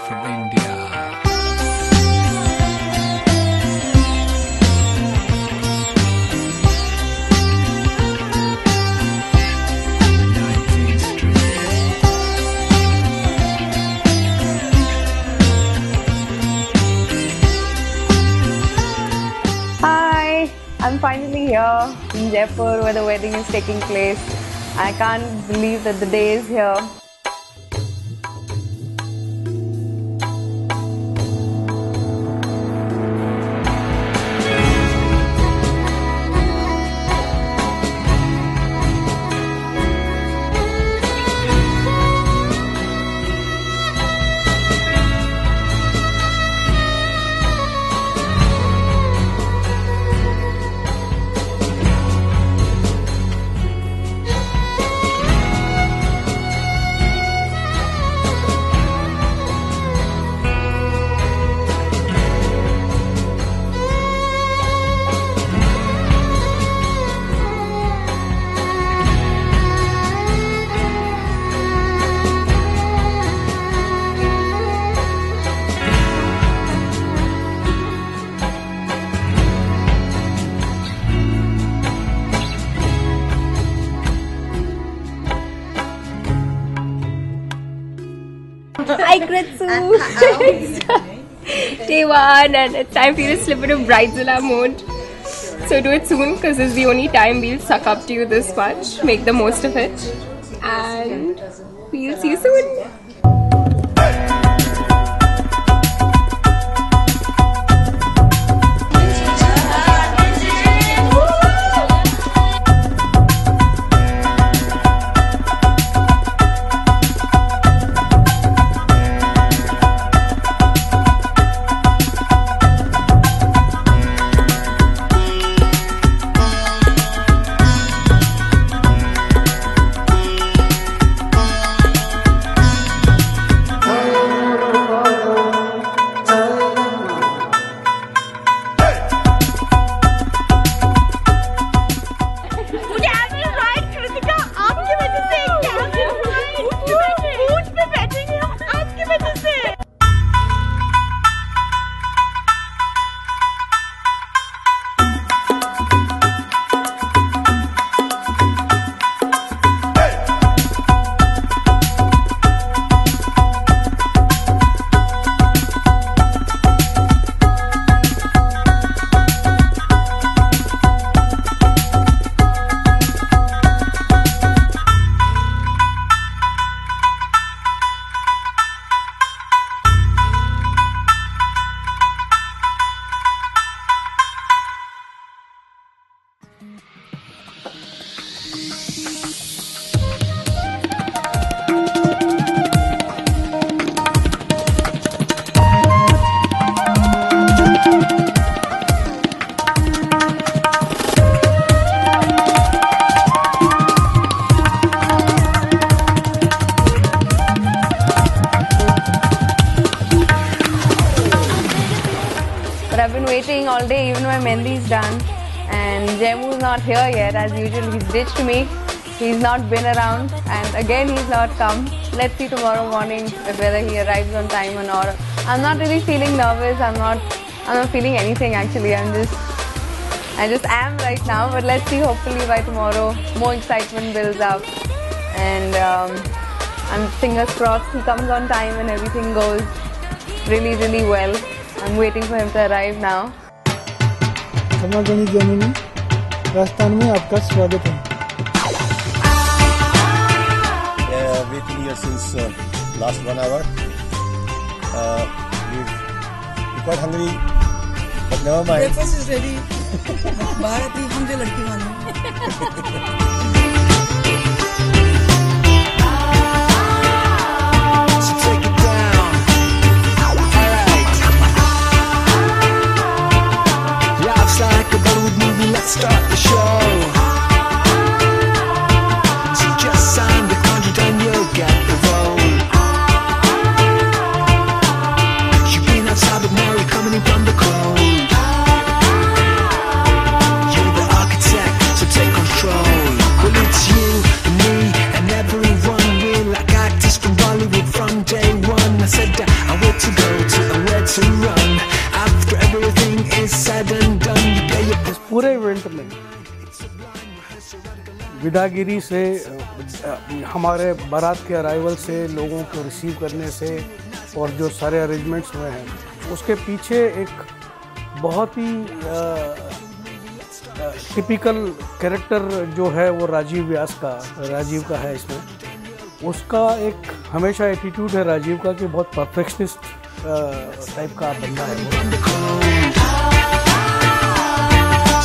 from India. Hi, I'm finally here in Jaipur where the wedding is taking place. I can't believe that the day is here. Hi Kritsu! Day 1 and it's time for you to slip into Bridezilla mode. So do it soon because this is the only time we'll suck up to you this much. Make the most of it. And we'll see you soon. But I've been waiting all day, even my mehendi is done. And Jaimu's not here yet, as usual. He's ditched me. He's not been around, and again he's not come. Let's see tomorrow morning whether he arrives on time or not. I'm not really feeling nervous. I'm not feeling anything actually. I just am right now. But let's see. Hopefully by tomorrow, more excitement builds up, and I'm fingers crossed he comes on time and everything goes really, really well. I'm waiting for him to arrive now. समागणी जमुनी राजस्थान में आपका स्वागत है. Waiting here since last 1 hour. We're quite hungry, but never mind. Breakfast is ready. बाहर अपनी हम जो लड़की वाले. Start the show. So just sign the contract and you'll get the role. You've been outside but now you're coming in from the cold. You're the architect, so take control. विदागिरी से, हमारे बारात के अराइवल से, लोगों को receive करने से और जो सारे अरेंजमेंट्स हुए हैं, उसके पीछे एक बहुत ही टिपिकल कैरेक्टर जो है वो राजीव का है इसमें। उसका एक हमेशा एटीट्यूड है राजीव का कि बहुत परफेक्शनिस्ट टाइप का बंदा है।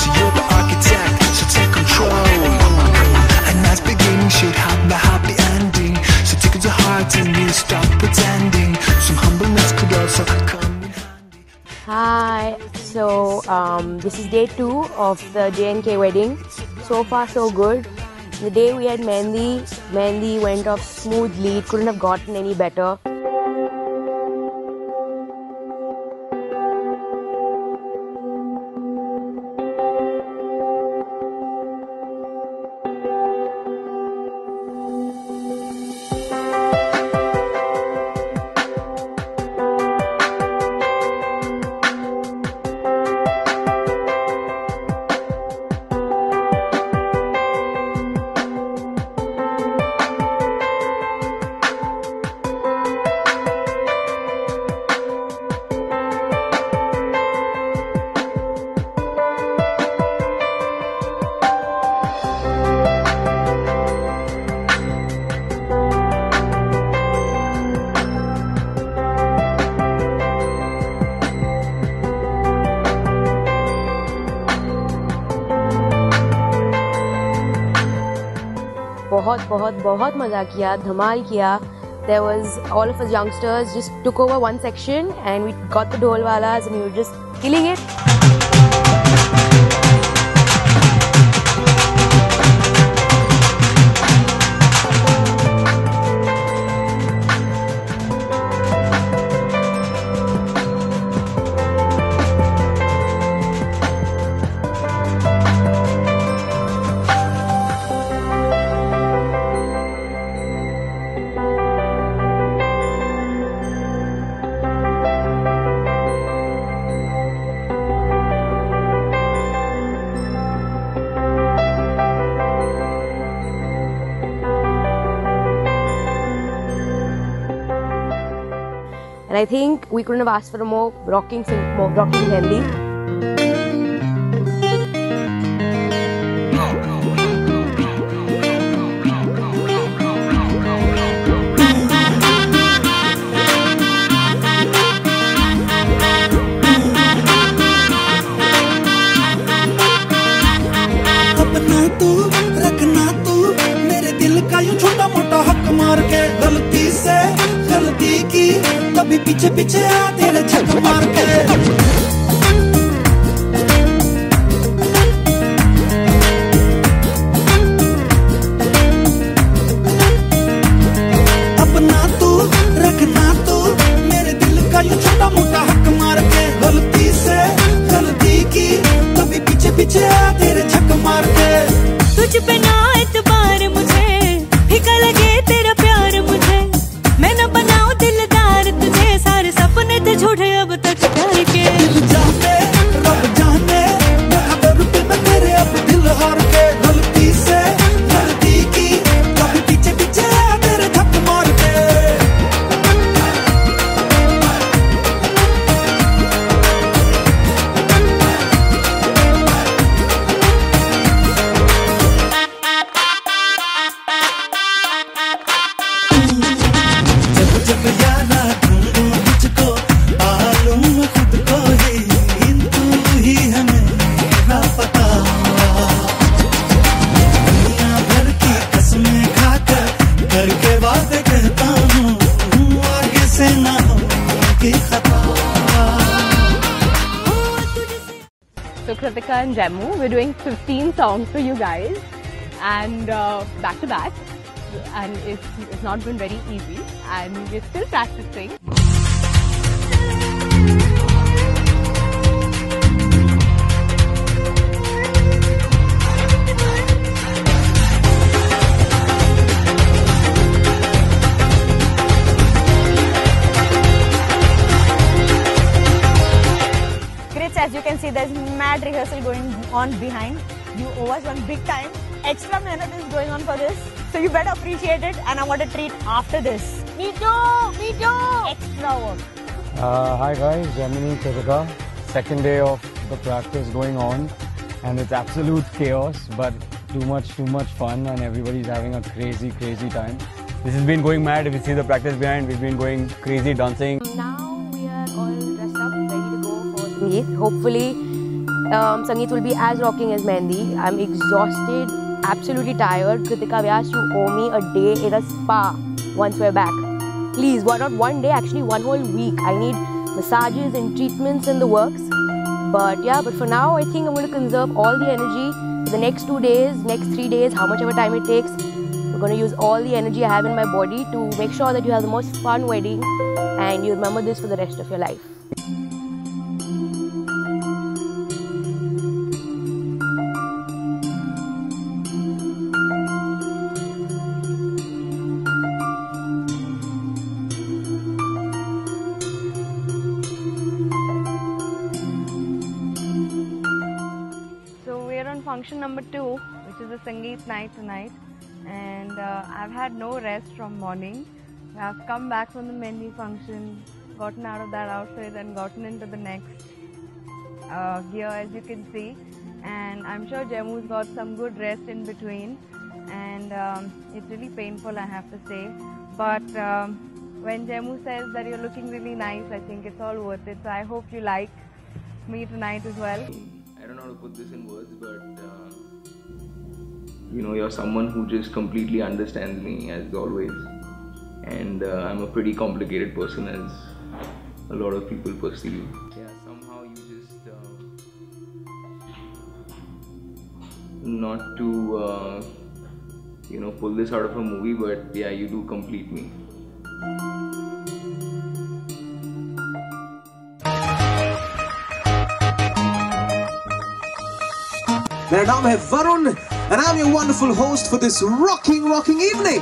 So you're the architect, so take control. A nice beginning should have a happy ending. So take it to heart and you stop pretending. Some humbleness could also come in handy. Hi, so this is day 2 of the J&K wedding. So far so good. The day we had Mehndi went off smoothly. It couldn't have gotten any better. बहुत मजा किया, धमाल किया. There was all of us youngsters just took over one section and we got the dhol walas and we were just killing it. And I think we couldn't have asked for a more rocking Mehndi. अपना तू रखना तू मेरे दिल का यूं छोटा मोटा हक मार के, गलती से गलती की कभी पीछे पीछे आ तेरे झक मार के. अपना तू रखना तू मेरे दिल का यूं छोटा मोटा हक मार के, गलती से गलती की कभी पीछे पीछे आ तेरे झक मार के. तुझ पे ना एतबार मुझे, फीका लगे तेरा प्यार मुझे, मैं न बनाऊं दिलदार तुझे, सारे सपने थे झूठे अब तक डर के. जाने रब जाने खबर पे मैं तेरे अब दिल हार के, गलती से गलती की कभी पीछे पीछे आ तेरे धक्क मार के. जब यारा ढूंढूं तुझको आलूं खुद को ही, तू ही है मेरा पता. दुनिया भर की कसमें खाकर करके वादे कहता हूँ, आगे से ना होगी खता. So Kritika and Jemu, we're doing 15 songs for you guys, and back to back, and it's not been very easy, and we're still practicing. As you can see, there's mad rehearsal going on behind. You owe us one big time. extra mehnat is going on for this. So you better appreciate it, and I want a treat after this. Me too. Extra work. Hi guys, Gemini, Kritika. Second day of the practice going on, and it's absolute chaos, but too much fun, and everybody's having a crazy time. This has been going mad. If you see the practice behind, we've been going crazy dancing. Now we are all dressed up, ready to go for Sangeet. Hopefully, Sangeet will be as rocking as Mehndi. I'm exhausted, absolutely tired. Kritika Vyas, you owe me a day in a spa once we're back. Please, why not one day, actually one whole week. I need massages and treatments in the works. But for now, I think I'm going to conserve all the energy for the next 2 days, next 3 days, how much ever time it takes. I'm going to use all the energy I have in my body to make sure that you have the most fun wedding and you remember this for the rest of your life. Function number 2, which is the Sangeet night tonight, and I've had no rest from morning. I've come back from the Mehndi function, gotten out of that outfit and gotten into the next gear, as you can see, and I'm sure Jemu's got some good rest in between, and it's really painful, I have to say, but when Jemu says that you're looking really nice, I think it's all worth it. So I hope you like me tonight as well. I don't know how to put this in words, but you're someone who just completely understands me, as always, and I'm a pretty complicated person, as a lot of people perceive. Yeah, somehow you just not to pull this out of a movie, but yeah, you do complete me. मेरा नाम है Varun and I'm your wonderful host for this rocking evening.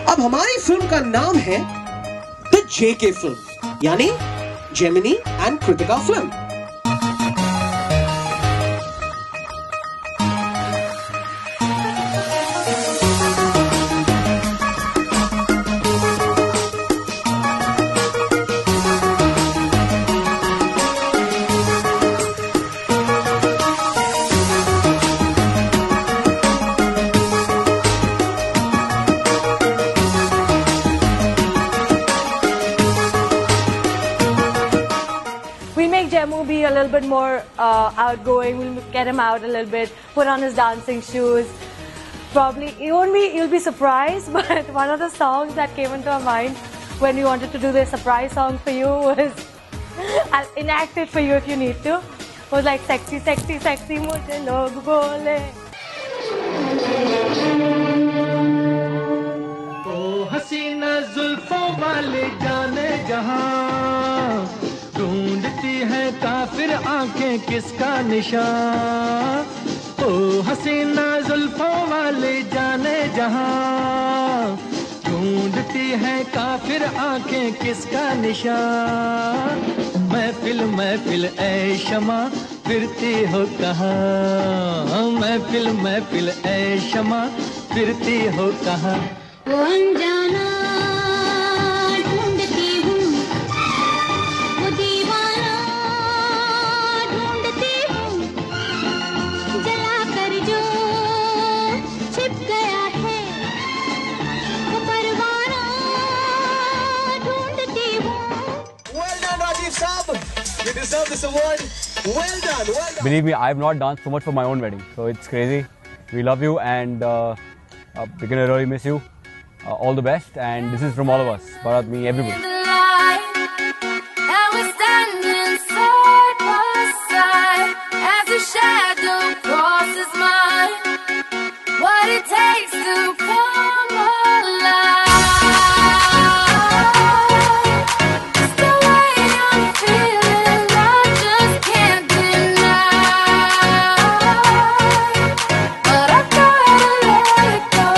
अब हमारी film का नाम है The JK Film, यानी Gemini and Kritika Film. Jemu be a little bit more outgoing. We'll get him out a little bit, put on his dancing shoes. Probably, you'll be surprised, but one of the songs that came into our mind when we wanted to do the surprise song for you was, I'll enact it for you if you need to, was like sexy, sexy, sexy, mujhe log bole. ओ हसीना जुल्फों वाले जाने जहां ढूंढती है काफिर आंखें किसका निशान ओ हसीना जुल्फों वाले जाने जहां ढूंढती है काफिर आंखें किसका निशान महफिल महफिल ऐ शमा फिरती हो कहाँ महफिल महफिल ऐ शमा फिरती हो कहाँ वो अनजाना ढूंढती हूँ वो दीवाना ढूंढती हूँ जला कर जो छिप गया है वो परवाना ढूंढती हूँ Well done, Rajiv Saab. You deserve this award. Well done, well done. Believe me, I have not danced so much for my own wedding, so it's crazy. We love you and we're gonna really miss you. All the best, and this is from all of us, Bharat, me, everybody. And we're standing side by side as a shadow crosses mine. What it takes to come alive. It's the way I'm feeling, I just can't deny. But I've gotta let it go.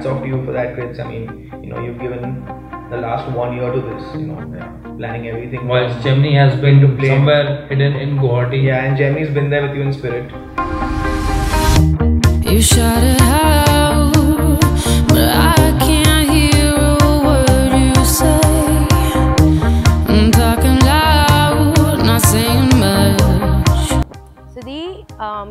hats off to you for that, Chris. I mean, you know, you've given the last 1 year to this, you know, planning everything. Whilst Gemini has been somewhere hidden in Guwahati. Yeah, and Gemini's been there with you in spirit. You shout it out, but I can't hear a word you say. I'm talking loud, not saying much. Siddhi,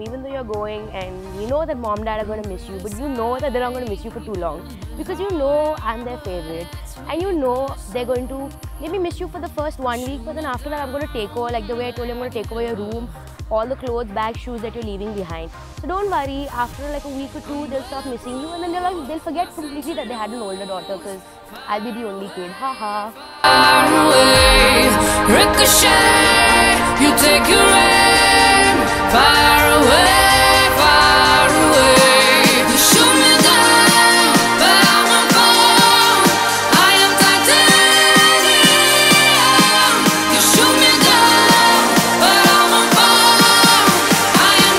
even though you're going and you know that mom and dad are going to miss you, but you know that they're not going to miss you for too long because you know I'm their favorite and you know they're going to maybe miss you for the first 1 week, but then after that I'm going to take over, like the way I told you, I'm going to take over your room, all the clothes, bags, shoes that you're leaving behind. So don't worry, after like a week or two they'll stop missing you and then they'll forget completely that they had an older daughter because I'll be the only kid. Haha. Ricochet, you take your aim, far away, far away. You shoot me down, but I won't fall. I am titanium. You shoot me down, but I won't fall. I am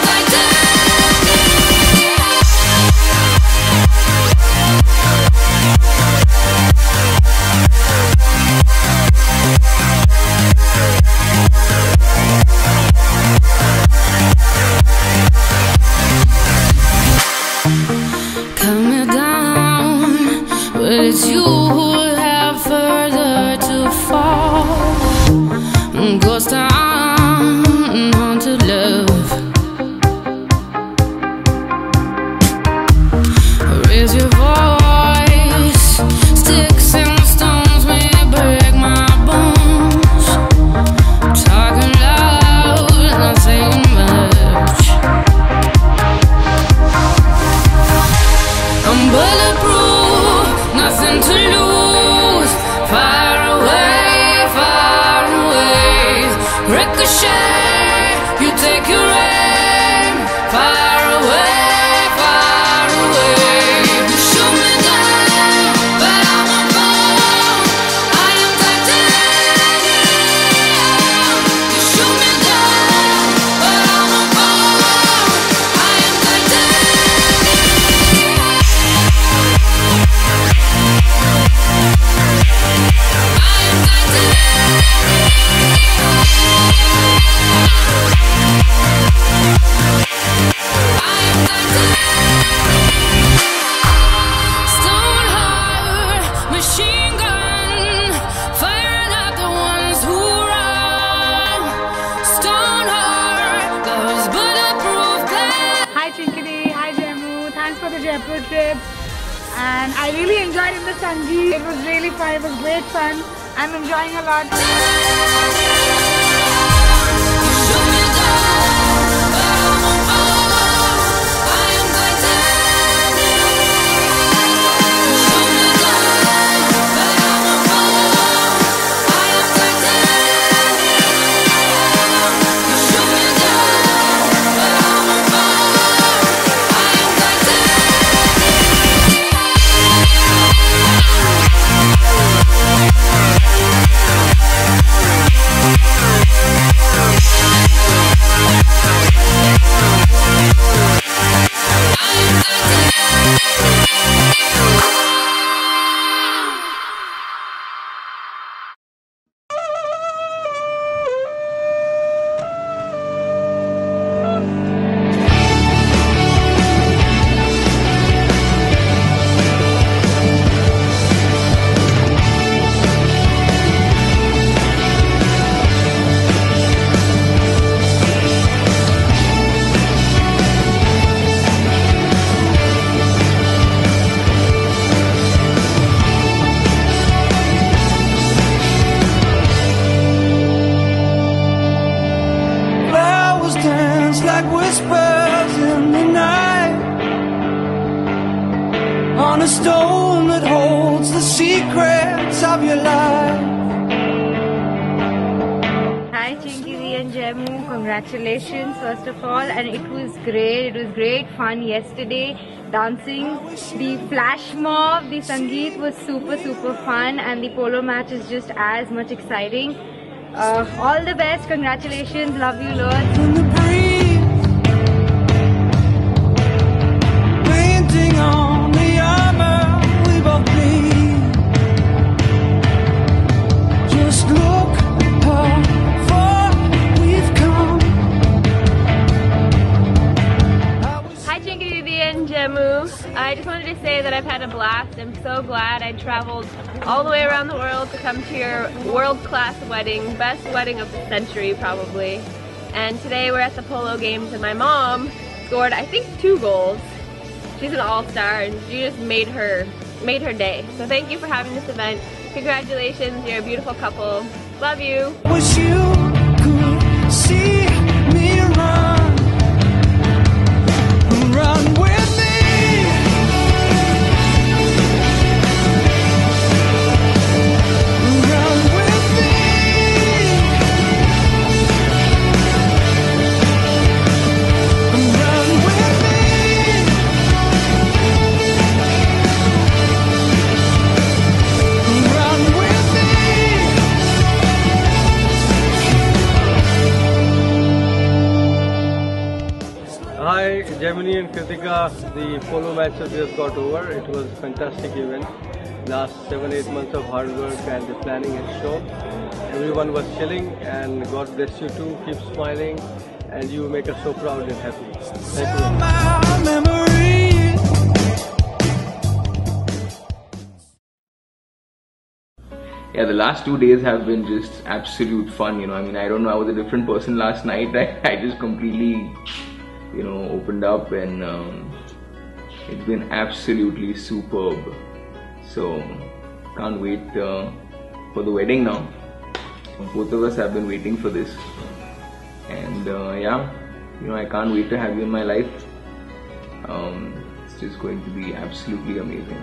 coming down, but it's you who have further to fall. Ghost town, haunted love. Raise your voice, sticks and stones may break my bones. Talking loud, not saying much. I'm bulletproof, nothing to lose. Far away, far away. Ricochet, you take your aim. Far away, far away. You shoot me down, but I won't fall. I am titanium. You shoot me down, but I won't fall. I am Stoneheart, machine gun, firing at the ones who run. Stoneheart, those bulletproof glass. Hi Chinkidi, hi Jemu, thanks for the Jaipur trip. And I really enjoyed in the Sangeet. It was really fun, it was great fun. I'm enjoying a lot. On a stone that holds the secrets of your life. Hi Chinkidi and Jemu, congratulations first of all, and it was great fun yesterday, dancing, the flash mob, the Sangeet was super fun, and the polo match is just as much exciting. All the best, congratulations, love you loads. Painting on the armor that I've had a blast. I'm so glad I traveled all the way around the world to come to your world-class wedding, best wedding of the century probably. And today we're at the polo games and my mom scored I think 2 goals. She's an all-star and she just made her day. So thank you for having this event. Congratulations, you're a beautiful couple. Love you. Wish you could see me run with me. Hi, Gemini and Kritika. The polo match has just got over. It was a fantastic event. Last 7-8 months of hard work and the planning has shown. Everyone was chilling, and God bless you too. Keep smiling, and you make us so proud and happy. Thank you. Yeah, the last 2 days have been just absolute fun, you know. I mean, I don't know, I was a different person last night. I just completely, you know, opened up, and it's been absolutely superb. So, can't wait for the wedding now. Both of us have been waiting for this. And yeah, you know, I can't wait to have you in my life. It's just going to be absolutely amazing.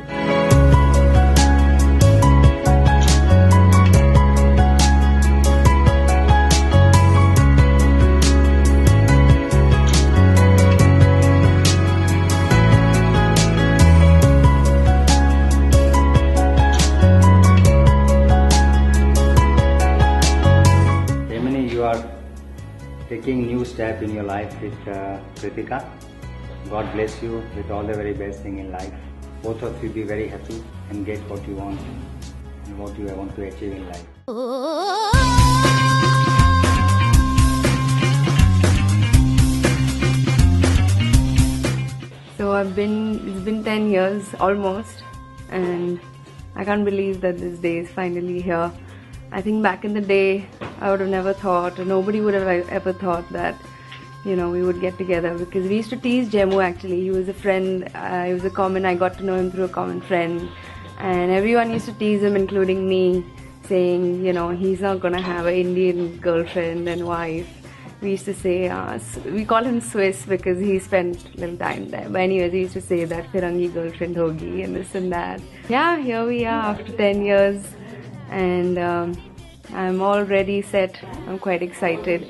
Taking new step in your life with Kritika. God bless you with all the very best thing in life. Both of you be very happy and get what you want and what you want to achieve in life. So it's been 10 years almost, and I can't believe that this day is finally here. I think back in the day, I would have never thought, or nobody would have ever thought that, you know, we would get together, because we used to tease Jemu actually. He was a friend, I got to know him through a common friend, and everyone used to tease him, including me, saying, you know, he's not gonna have an Indian girlfriend and wife. We used to say, we call him Swiss because he spent a little time there. But anyways, we used to say that Firangi girlfriend hogi and this and that. Yeah, here we are after 10 years. And I'm all ready, set. I'm quite excited.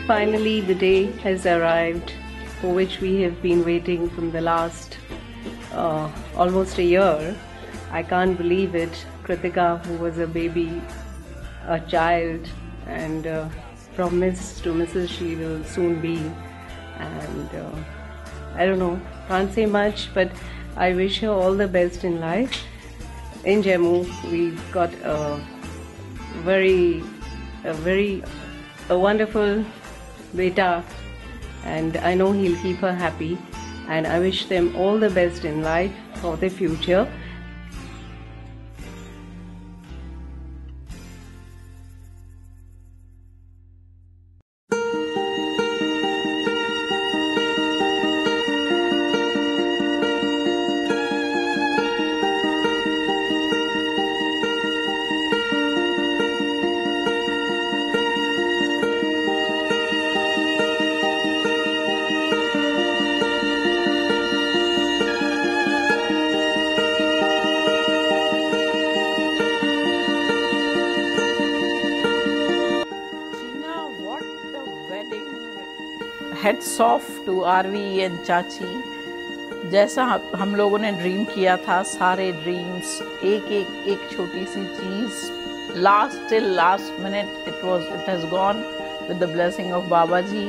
Finally, the day has arrived for which we have been waiting from the last almost a year. I can't believe it. Kritika, who was a baby, a child, and from Miss to Mrs. she will soon be. And I don't know, can't say much, but I wish her all the best in life. In Jammu, we've got a wonderful beta, and I know he'll keep her happy, and I wish them all the best in life for the future. Heads off to Aarvi and चाची। जैसा हम लोगों ने dream किया था, सारे dreams एक छोटी सी चीज़ last minute it has gone with the blessing of Baba ji.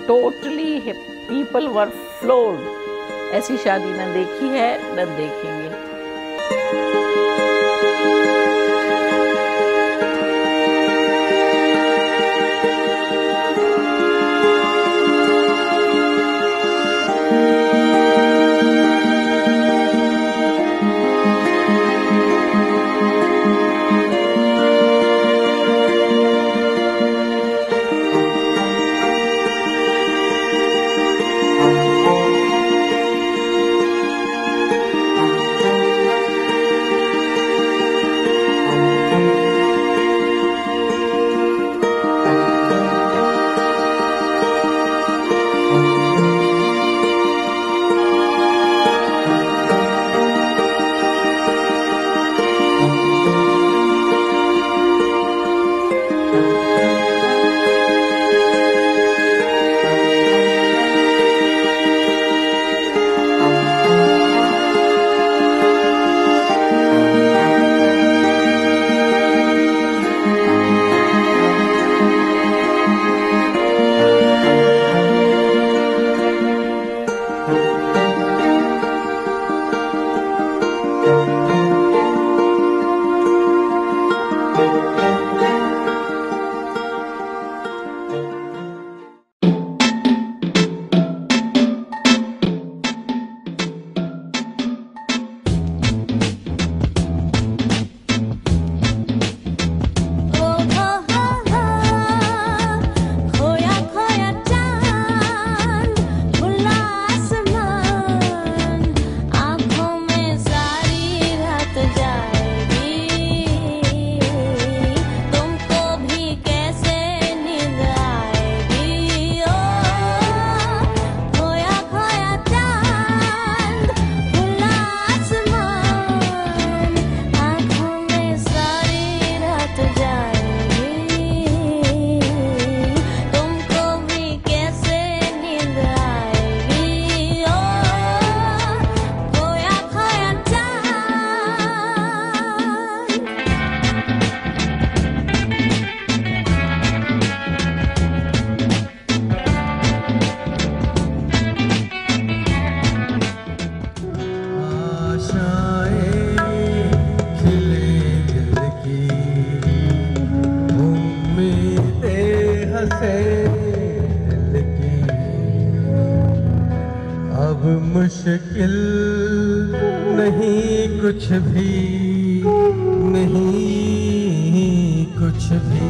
Totally people were floored. ऐसी शादी न देखी है न देखेंगे। मुश्किल नहीं कुछ भी, नहीं कुछ भी।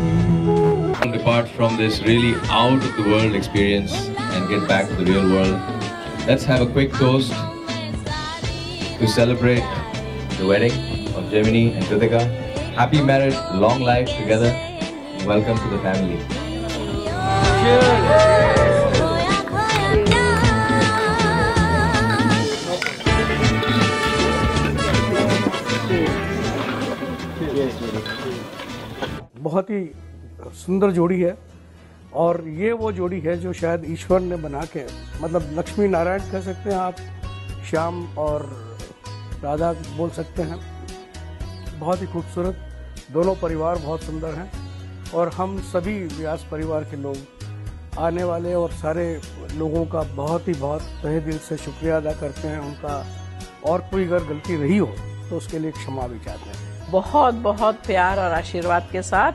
Depart from this really out of the world experience and get back to the real world. Let's have a quick toast to celebrate the wedding of Gemini and Kritika. Happy marriage, long life together. Welcome to the family. Cheers. बहुत ही सुंदर जोड़ी है और ये वो जोड़ी है जो शायद ईश्वर ने बना के, मतलब लक्ष्मी नारायण कह सकते हैं आप, श्याम और राधा बोल सकते हैं। बहुत ही खूबसूरत, दोनों परिवार बहुत सुंदर हैं और हम सभी व्यास परिवार के लोग आने वाले और सारे लोगों का बहुत तहे दिल से शुक्रिया अदा करते हैं उनका, और कोई अगर गलती रही हो तो उसके लिए क्षमा भी चाहते हैं। बहुत प्यार और आशीर्वाद के साथ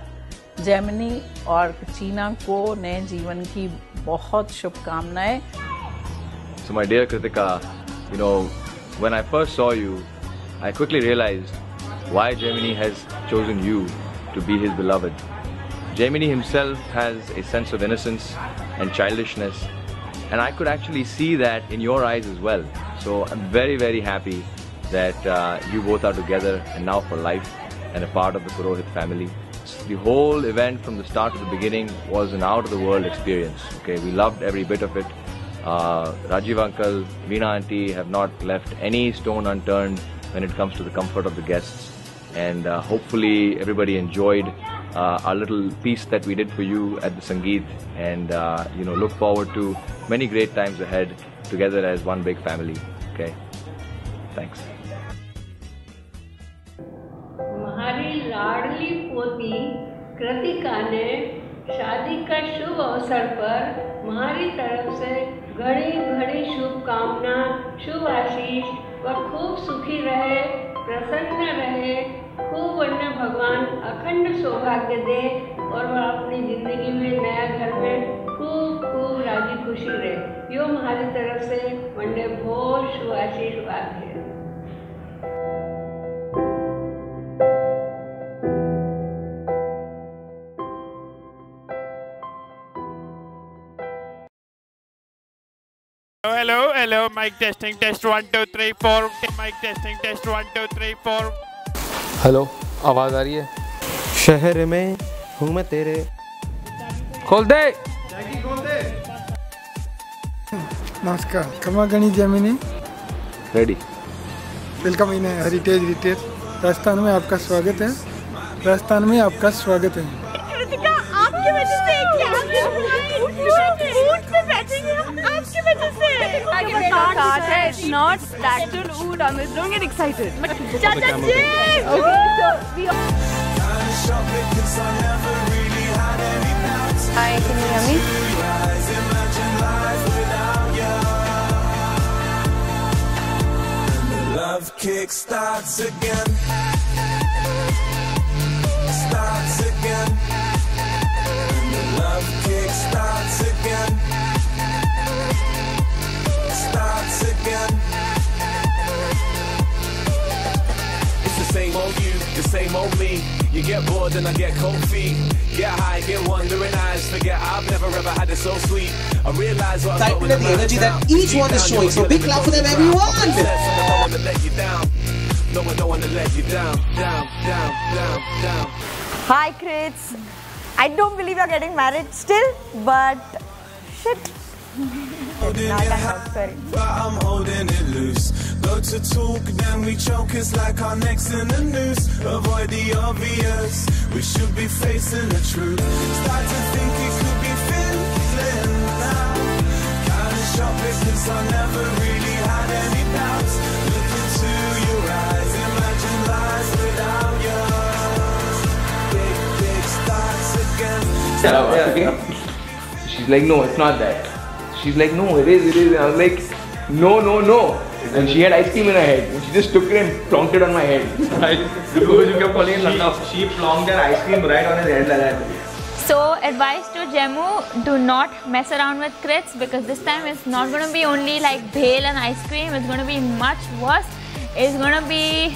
जेमिनी और चीना को नए जीवन की बहुत शुभकामनाएं। So my dear Kritika, you know, when I first saw you, I quickly realized why Gemini has chosen you to be his beloved. Gemini himself has a sense of innocence and childishness, and I could actually see that in your eyes as well. So I'm very happy that you both are together and now for life and a part of the Purohit family. The whole event from the start to the beginning was an out-of-the-world experience. Okay, we loved every bit of it. Rajiv uncle, Veena auntie have not left any stone unturned when it comes to the comfort of the guests, and hopefully everybody enjoyed our little piece that we did for you at the Sangeet, and you know, look forward to many great times ahead together as one big family. Okay, thanks. हमारी लाडली पोती कृतिका ने शादी का शुभ अवसर पर हमारी तरफ से घड़ी घड़ी शुभकामना, शुभ आशीष व खूब सुखी रहे, प्रसन्न रहे, खूब उन्हें भगवान अखंड सौभाग्य दे और वह अपनी जिंदगी में नया घर में खूब राजी खुशी रहे। यो हमारी तरफ से वंडे बहुत शुभ आशीर्वाद है। Hello, mic testing, test 1 2 3 4, mic testing, test 1 2 3 4. Hello, आवाज़ आ रही है? शहर में हूँ मैं तेरे। खोल दे। नमस्कार, खमागणी जेमिनी। रेडी। वेलकम इन हेरिटेज रिटेज। राजस्थान में आपका स्वागत है। राजस्थान में आपका स्वागत है। कृतिका, आपकी वजह से आपकी वजह से आगे मेरा कार्ड है। It's not the actual food on this. Don't get excited. Chacha ji. Okay, so we. Hi, can you hear me? Love kick starts again. Starts again. The love kick starts again. Starts again. It's the same old you, the same old me. You get bored and I get cold feet. Get high, get wandering eyes. Forget I've never ever had it so sweet. I realize what I've got with the energy that each one is showing. So big clap for them, everyone. I don't want to let you down. No, I don't want to let you down. Down. Hi, Krits. I don't believe you're getting married still, but shit. Sorry. But I'm holding it loose. Go to talk, then we choke. It's like our necks in the noose. Avoid the obvious. We should be facing the truth. Start to think it could be feeling now. Kinda shocked because I never really had any doubts. Look into your eyes, imagine lies without you. Big starts again. She's like, no, it's not that. She's like, no, it is. And I was like, no. And she had ice cream in her head. And she just took it and plonked it on my head. She plonked her ice cream right on his head like that. So, advice to Jemu, do not mess around with Krits, because this time it's not going to be only like bhel and ice cream. It's going to be much worse. It's going to be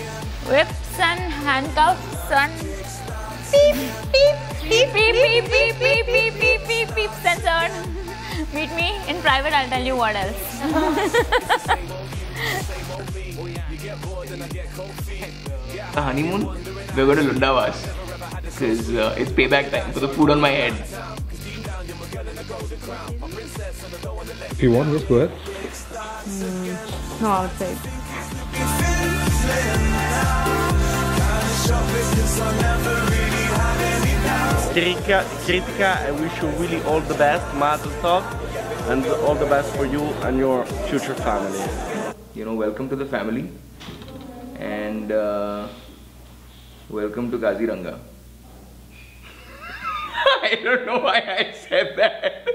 whips and handcuffs and beep, censored. Meet me in private, I'll tell you what else. The honeymoon, we're going to Lundavas because it's payback time for the food on my head. If you want, just go ahead. No, outside. Kritika, I wish you really all the best, Mazel Tov, and all the best for you and your future family. You know, welcome to the family, and welcome to Kaziranga. I don't know why I said that.